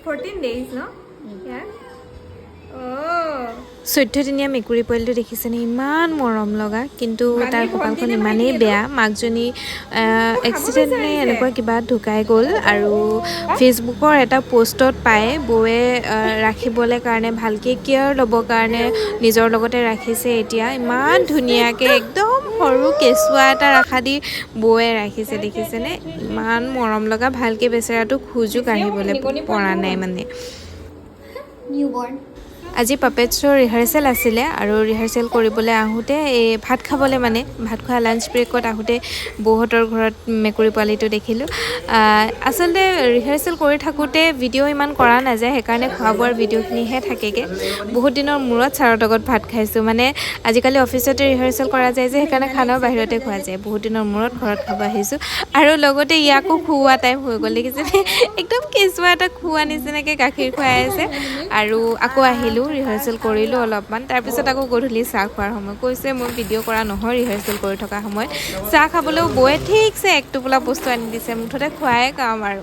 14 days, no? Yeah. Oh. 14 দিনীয়া মেকুৰী পোৱালিটো দেখিছেনে ইমান মৰম লগা কিন্তু তাৰ কপালখন ইমানেই বেয়া মাকজনী এক্সিডেণ্ট নে এনেকুৱা কিবা ঢুকাই গ'ল আৰু ফেচবুকৰ এটা পোষ্টত পায় বৌয়ে ৰাখিবলৈ কাৰণে ভালকৈ কেয়াৰ ল'বৰ কাৰণে নিজৰ লগতে ৰাখিছে এতিয়া ইমান ধুনীয়াকৈ একদম সৰু কেঁচুৱা এটা ৰাখা দি বৌয়ে ৰাখিছে দেখিছেনে ইমান মৰম লগা ভালকৈ বেচেৰাটো খোজো কাঢ়িবলৈ পৰা নাই মানে Newborn. আজি পাপেট শ্ব' ৰিহাৰ্চেল আছিলে আৰু ৰিহাৰ্চেল কৰিবলৈ আহোঁতে এই ভাত খাবলৈ মানে ভাত খোৱা লাঞ্চ ব্ৰেকত আহোঁতে বৌহঁতৰ ঘৰত মেকুৰী পোৱালিটো দেখিলোঁ আচলতে ৰিহাৰ্চেল কৰি থাকোঁতে ভিডিঅ' ইমান কৰা নাযায় সেইকাৰণে খোৱা বোৱাৰ ভিডিঅ'খিনিহে থাকেগৈ বহুত দিনৰ মূৰত ছাৰৰ লগত ভাত খাইছোঁ মানে আজিকালি অফিচতে ৰিহাৰ্চেল কৰা যায় যে সেইকাৰণে খানাও বাহিৰতে খোৱা যায় বহুত দিনৰ মূৰত ঘৰত খাব আহিছোঁ আৰু লগতে ইয়াকো খুওৱা টাইম হৈ গ'ল দেখিছেনে একদম কেঁচুৱা এটা খুওৱা নিচিনাকৈ গাখীৰ খুৱাই আছে আৰু আকৌ আহিলোঁ ৰিহাৰ্চেল কৰিলোঁ অলপমান তাৰপিছত আকৌ গধূলি চাহ খোৱাৰ সময় কৈছে মই ভিডিঅ' কৰা নহয় ৰিহাৰ্চেল কৰি থকা সময়ত চাহ খাবলৈও বৌয়ে ঠিকছে এক টোপোলা বস্তু আনি দিছে মুঠতে খোৱাই কাম আৰু